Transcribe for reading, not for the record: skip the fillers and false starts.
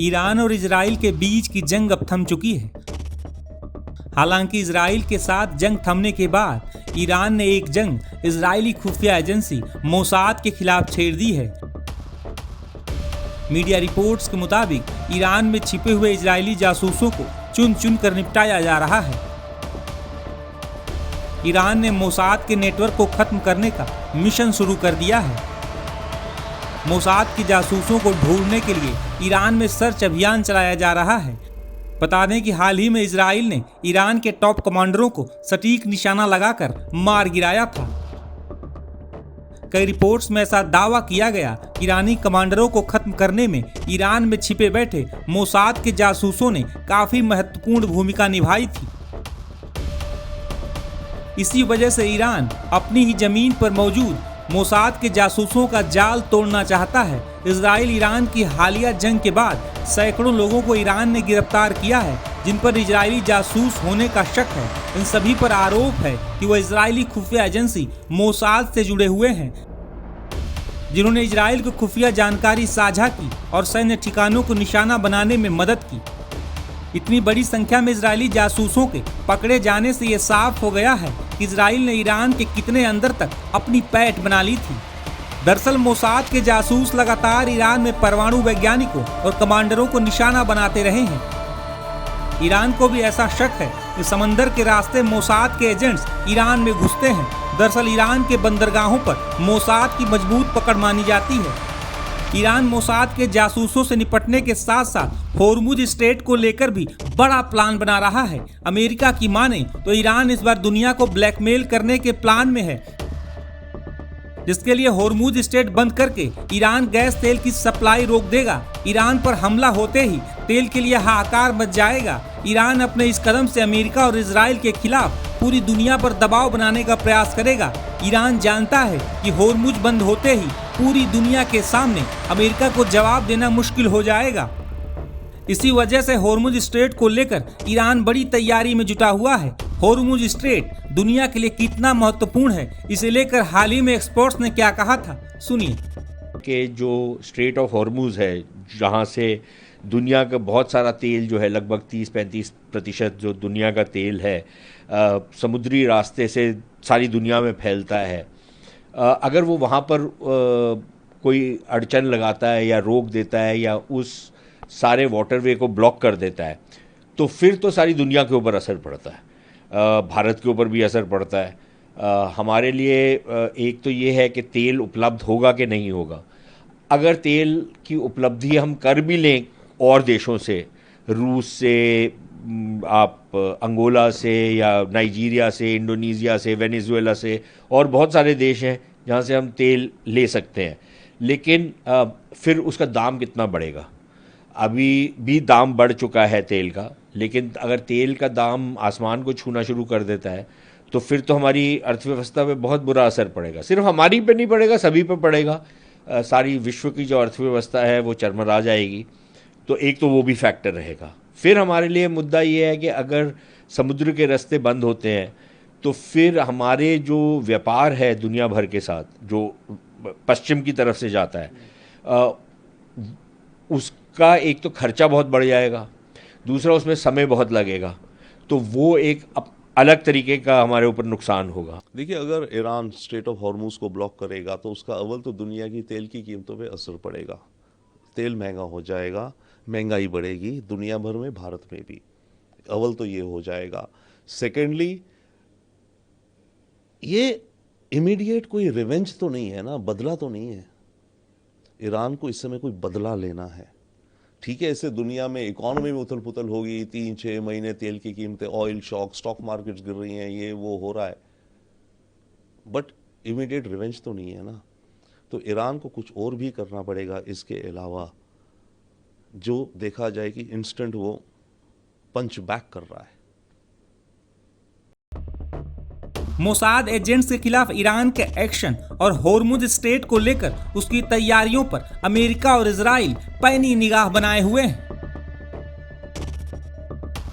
Iran और Israel के बीच की जंग अब थम चुकी है। हालांकि इजराइल के साथ जंग थमने के बाद ईरान ने एक जंग इजरायली खुफिया एजेंसी मोसाद के खिलाफ छेड़ दी है। मीडिया रिपोर्ट्स के मुताबिक ईरान में छिपे हुए इजरायली जासूसों को चुन चुन कर निपटाया जा रहा है। ईरान ने मोसाद के नेटवर्क को खत्म करने का मिशन शुरू कर दिया है। मोसाद के जासूसों को ढूंढने के लिए ईरान में सर्च अभियान चलाया जा रहा है। बता दें कि हाल ही में इजराइल ने ईरान के टॉप कमांडरों को सटीक निशाना लगाकर मार गिराया था। कई रिपोर्ट्स में ऐसा दावा किया गया कि ईरानी कमांडरों को खत्म करने में ईरान में छिपे बैठे मोसाद के जासूसों ने काफी महत्वपूर्ण भूमिका निभाई थी। इसी वजह से ईरान अपनी ही जमीन पर मौजूद मोसाद के जासूसों का जाल तोड़ना चाहता है। इजराइल ईरान की हालिया जंग के बाद सैकड़ों लोगों को ईरान ने गिरफ्तार किया है, जिन पर इजरायली जासूस होने का शक है। इन सभी पर आरोप है कि वह इजरायली खुफिया एजेंसी मोसाद से जुड़े हुए हैं, जिन्होंने इजराइल को खुफिया जानकारी साझा की और सैन्य ठिकानों को निशाना बनाने में मदद की। इतनी बड़ी संख्या में इजरायली जासूसों के पकड़े जाने से यह साफ हो गया है कि इजराइल ने ईरान के कितने अंदर तक अपनी पैठ बना ली थी। दरअसल मोसाद के जासूस लगातार ईरान में परमाणु वैज्ञानिकों और कमांडरों को निशाना बनाते रहे हैं। ईरान को भी ऐसा शक है कि समंदर के रास्ते मोसाद के एजेंट्स ईरान में घुसते हैं। दरअसल ईरान के बंदरगाहों पर मोसाद की मजबूत पकड़ मानी जाती है। ईरान मोसाद के जासूसों से निपटने के साथ साथ होर्मुज स्ट्रेट को लेकर भी बड़ा प्लान बना रहा है। अमेरिका की माने तो ईरान इस बार दुनिया को ब्लैकमेल करने के प्लान में है, जिसके लिए होर्मुज स्ट्रेट बंद करके ईरान गैस तेल की सप्लाई रोक देगा। ईरान पर हमला होते ही तेल के लिए हाहाकार मच जाएगा। ईरान अपने इस कदम से अमेरिका और इजराइल के खिलाफ पूरी दुनिया पर दबाव बनाने का प्रयास करेगा। ईरान जानता है कि होर्मुज बंद होते ही पूरी दुनिया के सामने अमेरिका को जवाब देना मुश्किल हो जाएगा। इसी वजह से होर्मुज स्ट्रेट को लेकर ईरान बड़ी तैयारी में जुटा हुआ है। होर्मुज स्ट्रेट दुनिया के लिए कितना महत्वपूर्ण है, इसे लेकर हाल ही में एक्सपर्ट्स ने क्या कहा था, सुनिए। कि जो स्ट्रेट ऑफ होर्मुज है, जहाँ से दुनिया का बहुत सारा तेल जो है, लगभग 30-35% जो दुनिया का तेल है समुद्री रास्ते से सारी दुनिया में फैलता है। अगर वो वहाँ पर कोई अड़चन लगाता है या रोक देता है या उस सारे वाटरवे को ब्लॉक कर देता है, तो फिर तो सारी दुनिया के ऊपर असर पड़ता है। भारत के ऊपर भी असर पड़ता है। हमारे लिए एक तो ये है कि तेल उपलब्ध होगा कि नहीं होगा। अगर तेल की उपलब्धि हम कर भी लें और देशों से, रूस से, आप अंगोला से या नाइजीरिया से, इंडोनेशिया से, वेनेजुएला से, और बहुत सारे देश हैं जहाँ से हम तेल ले सकते हैं, लेकिन फिर उसका दाम कितना बढ़ेगा। अभी भी दाम बढ़ चुका है तेल का, लेकिन अगर तेल का दाम आसमान को छूना शुरू कर देता है तो फिर तो हमारी अर्थव्यवस्था पे बहुत बुरा असर पड़ेगा। सिर्फ हमारी पे नहीं पड़ेगा, सभी पे पड़ेगा। सारी विश्व की जो अर्थव्यवस्था है वो चरमरा जाएगी। तो एक तो वो भी फैक्टर रहेगा। फिर हमारे लिए मुद्दा ये है कि अगर समुद्र के रास्ते बंद होते हैं तो फिर हमारे जो व्यापार है दुनिया भर के साथ, जो पश्चिम की तरफ से जाता है, उसका एक तो खर्चा बहुत बढ़ जाएगा, दूसरा उसमें समय बहुत लगेगा। तो वो एक अलग तरीके का हमारे ऊपर नुकसान होगा। देखिए, अगर ईरान स्ट्रेट ऑफ हॉर्मुज को ब्लॉक करेगा तो उसका अव्वल तो दुनिया की तेल की कीमतों पे असर पड़ेगा। तेल महंगा हो जाएगा, महंगाई बढ़ेगी दुनिया भर में, भारत में भी। अव्वल तो ये हो जाएगा। सेकेंडली, ये इमीडिएट कोई रिवेंज तो नहीं है ना, बदला तो नहीं है। ईरान को इस समय कोई बदला लेना है। ठीक है, इससे दुनिया में इकोनॉमी में उथल पुथल होगी, 3-6 महीने तेल की कीमतें, ऑयल शॉक, स्टॉक मार्केट्स गिर रही हैं, ये वो हो रहा है, बट इमीडिएट रिवेंज तो नहीं है ना। तो ईरान को कुछ और भी करना पड़ेगा इसके अलावा, जो देखा जाए कि इंस्टेंट वो पंच बैक कर रहा है। मोसाद एजेंट्स के खिलाफ ईरान के एक्शन और होर्मुज स्ट्रेट को लेकर उसकी तैयारियों पर अमेरिका और इजराइल पैनी निगाह बनाए हुए हैं।